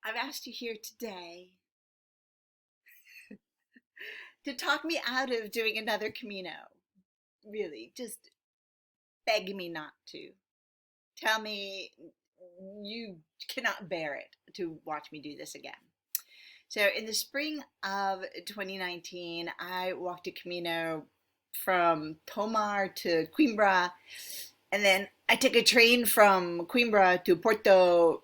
I've asked you here today to talk me out of doing another Camino. Really, just beg me not to. Tell me you cannot bear it to watch me do this again. So, in the spring of 2019, I walked a Camino from Tomar to Coimbra, and then I took a train from Coimbra to Porto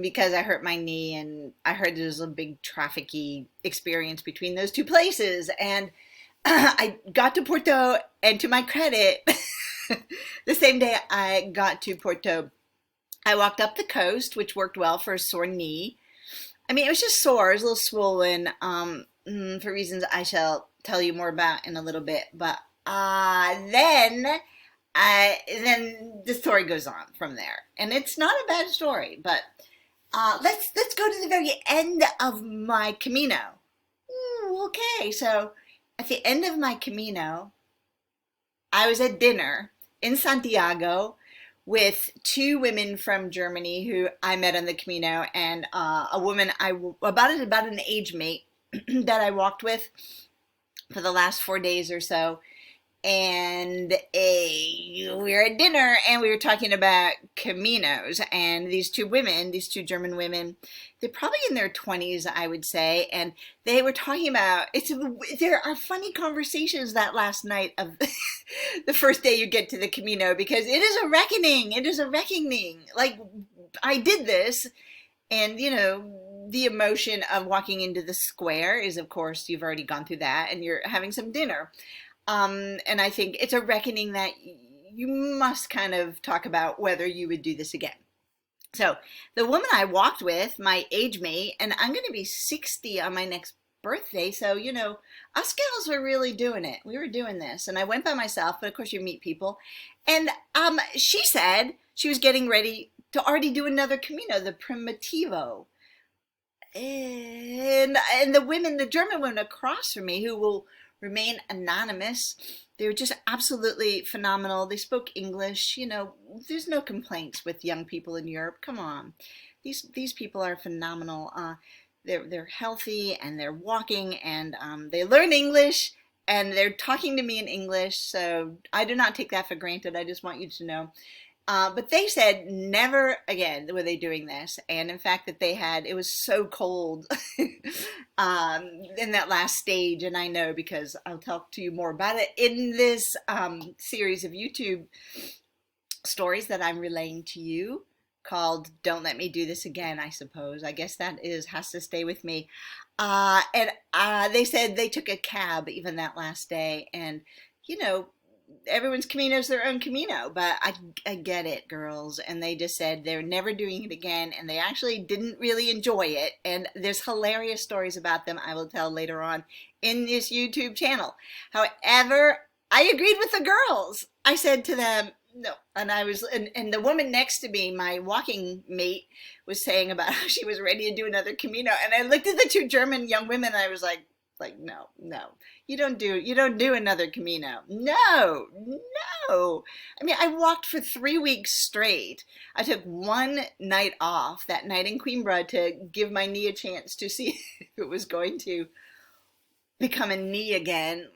because I hurt my knee, and I heard there was a big trafficy experience between those two places. And I got to Porto, and to my credit, the same day I got to Porto, I walked up the coast, which worked well for a sore knee. I mean, it was just sore, it was a little swollen, for reasons I shall tell you more about in a little bit. But then the story goes on from there, and it's not a bad story. But let's go to the very end of my Camino. Okay, so at the end of my Camino, I was at dinner in Santiago with two women from Germany who I met on the Camino, and a woman about an age mate that I walked with for the last 4 days or so. And we were at dinner, and we were talking about Caminos, and these two women, these two German women, they're probably in their 20s, I would say, and they were talking about, there are funny conversations that last night of the first day you get to the Camino, because it is a reckoning, like, I did this, and the emotion of walking into the square is, of course, you've already gone through that, and you're having some dinner. And I think it's a reckoning that you must kind of talk about whether you would do this again. So the woman I walked with, my age mate, and I'm going to be 60 on my next birthday. So, us gals were really doing it. We were doing this. And I went by myself, but of course you meet people. And she said she was getting ready to already do another Camino, the Primitivo. And the German women across from me, who will remain anonymous, they were just absolutely phenomenal. They spoke English. There's no complaints with young people in Europe. Come on, these people are phenomenal. They're healthy, and they're walking, and they learn English, and they're talking to me in English. So I do not take that for granted. I just want you to know. But they said never again were they doing this. And in fact, it was so cold in that last stage. And I know, because I'll talk to you more about it in this series of YouTube stories that I'm relaying to you, called Don't Let Me Do This Again, I suppose. I guess has to stay with me. And they said they took a cab even that last day. And, everyone's Camino's their own Camino, but I get it, girls. And they just said they're never doing it again, and they actually didn't really enjoy it. And there's hilarious stories about them I will tell later on in this YouTube channel. However, I agreed with the girls. I said to them, no. And and the woman next to me, my walking mate, was saying about how she was ready to do another Camino. And I looked at the two German young women, and I was like, no, you don't do another Camino. No. I mean, I walked for 3 weeks straight. I took one night off, that night in Coimbra, to give my knee a chance to see if it was going to become a knee again.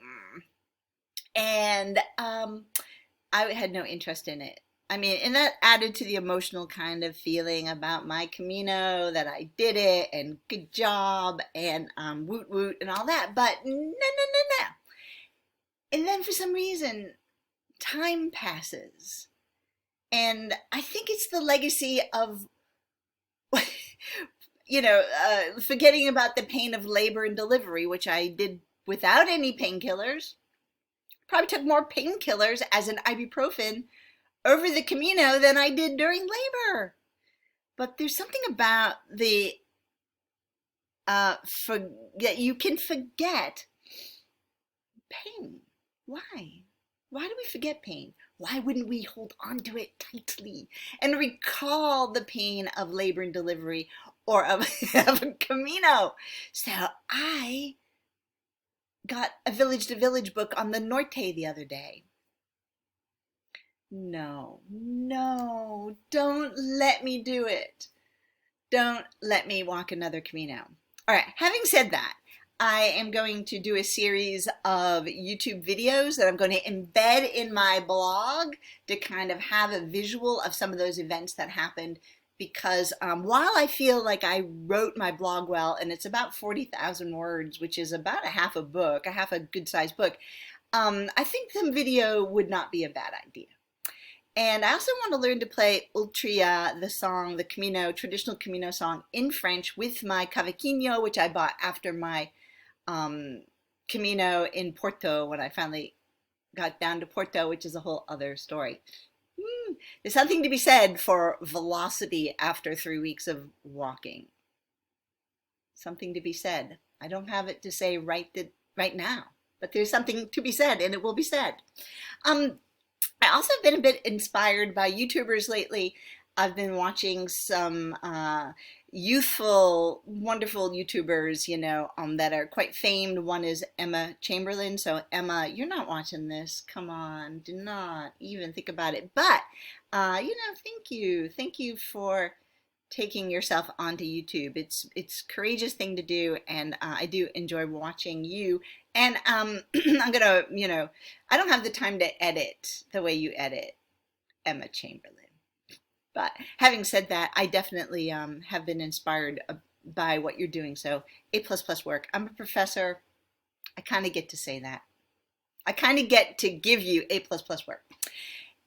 And I had no interest in it. I mean, and that added to the emotional kind of feeling about my Camino, that I did it, and good job, and woot woot, and all that. But no. And then for some reason, time passes. And I think it's the legacy of, forgetting about the pain of labor and delivery, which I did without any painkillers. Probably took more painkillers as an ibuprofen over the Camino than I did during labor. But there's something about that you can forget pain. Why? Why do we forget pain? Why wouldn't we hold on to it tightly and recall the pain of labor and delivery, or of a Camino? So I got a Village to Village book on the Norte the other day. No, don't let me do it. Don't let me walk another Camino. All right, having said that, I am going to do a series of YouTube videos that I'm going to embed in my blog to kind of have a visual of some of those events that happened, because while I feel like I wrote my blog well, and it's about 40,000 words, which is about a half a book, a half a good-sized book, I think some video would not be a bad idea. And I also want to learn to play Ultria, the song, the Camino, traditional Camino song in French with my cavaquinho, which I bought after my Camino in Porto, when I finally got down to Porto, which is a whole other story. There's something to be said for velocity after 3 weeks of walking. Something to be said. I don't have it to say right now, but there's something to be said, and it will be said. I also have been a bit inspired by YouTubers lately. I've been watching some youthful, wonderful YouTubers, you know, that are quite famed. One is Emma Chamberlain. So Emma, you're not watching this. Come on, do not even think about it. But, you know, thank you. Thank you for taking yourself onto YouTube. It's a courageous thing to do, and I do enjoy watching you. And I'm gonna, you know, I don't have the time to edit the way you edit, Emma Chamberlain. But having said that, I definitely have been inspired by what you're doing. So A++ work. I'm a professor. I kind of get to say that. I kind of get to give you A++ work.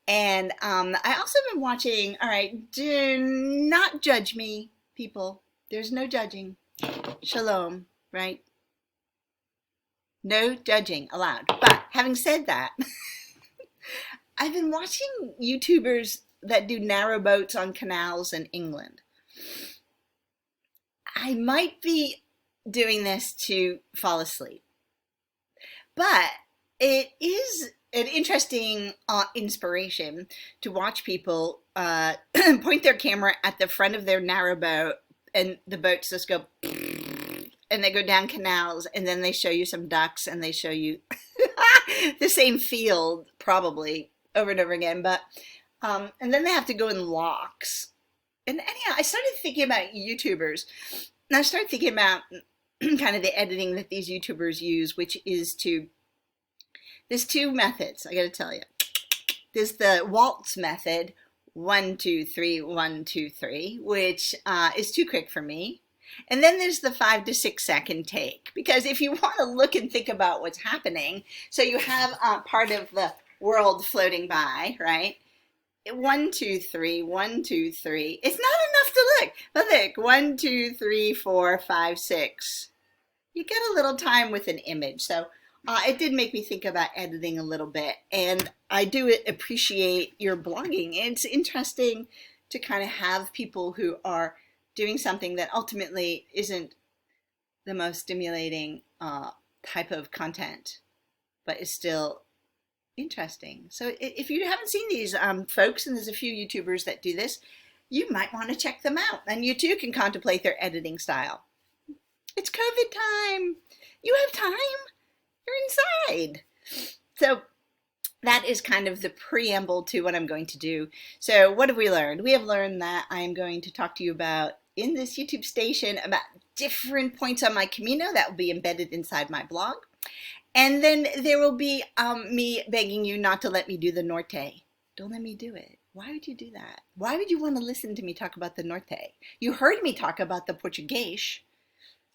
And I also been watching, all right, do not judge me, people. There's no judging. Shalom, right? No judging allowed. But having said that, I've been watching YouTubers that do narrow boats on canals in England. I might be doing this to fall asleep, but it is an interesting inspiration to watch people point their camera at the front of their narrow boat, and the boats just go and they go down canals, and then they show you some ducks, and they show you the same field probably over and over again, but and then they have to go in locks. And anyhow, I started thinking about YouTubers, and I started thinking about kind of the editing that these YouTubers use, which is there's two methods, I gotta tell you. There's the waltz method, 1, 2, 3, 1, 2, 3, which is too quick for me. And then there's the 5 to 6 second take, because if you want to look and think about what's happening, so you have part of the world floating by, right? 1, 2, 3, 1, 2, 3. It's not enough to look, but look, 1, 2, 3, 4, 5, 6. You get a little time with an image. So it did make me think about editing a little bit, and I do appreciate your blogging. It's interesting to kind of have people who are doing something that ultimately isn't the most stimulating type of content, but is still interesting. So if you haven't seen these folks, and there's a few YouTubers that do this, you might want to check them out, and you too can contemplate their editing style. It's COVID time. You have time. You're inside. So that is kind of the preamble to what I'm going to do. So what have we learned? We have learned that I am going to talk to you about, in this YouTube station, about different points on my Camino that will be embedded inside my blog. And then there will be me begging you not to let me do the Norte. Don't let me do it. Why would you do that? Why would you want to listen to me talk about the Norte? You heard me talk about the Portuguese.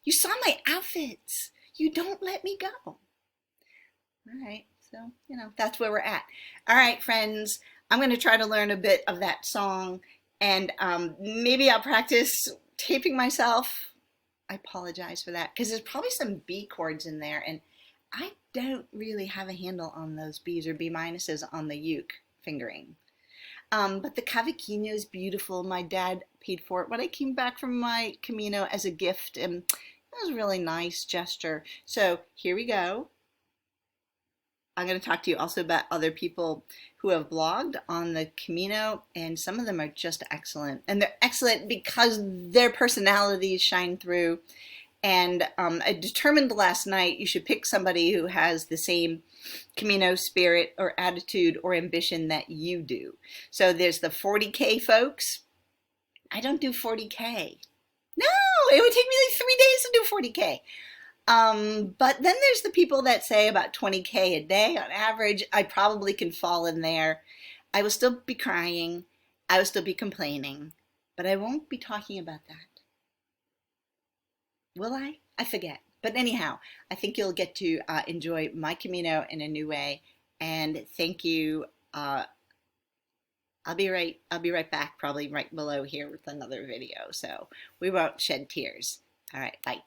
You saw my outfits. You don't let me go. All right, so, you know, that's where we're at. All right, friends, I'm going to try to learn a bit of that song, and maybe I'll practice taping myself. I apologize for that, because there's probably some B chords in there, and I don't really have a handle on those B's or B minuses on the uke fingering. But the cavaquinho is beautiful. My dad paid for it when I came back from my Camino as a gift, and it was a really nice gesture. So here we go. I'm going to talk to you also about other people who have blogged on the Camino, and some of them are just excellent. And they're excellent because their personalities shine through. And I determined last night you should pick somebody who has the same Camino spirit or attitude or ambition that you do. So there's the 40K folks. I don't do 40K. No, it would take me like 3 days to do 40K. But then there's the people that say about 20K a day on average. I probably can fall in there. I will still be crying. I will still be complaining, but I won't be talking about that. Will I? I forget. But anyhow, I think you'll get to enjoy my Camino in a new way. And thank you. I'll be right back, probably right below here with another video. So we won't shed tears. All right, bye.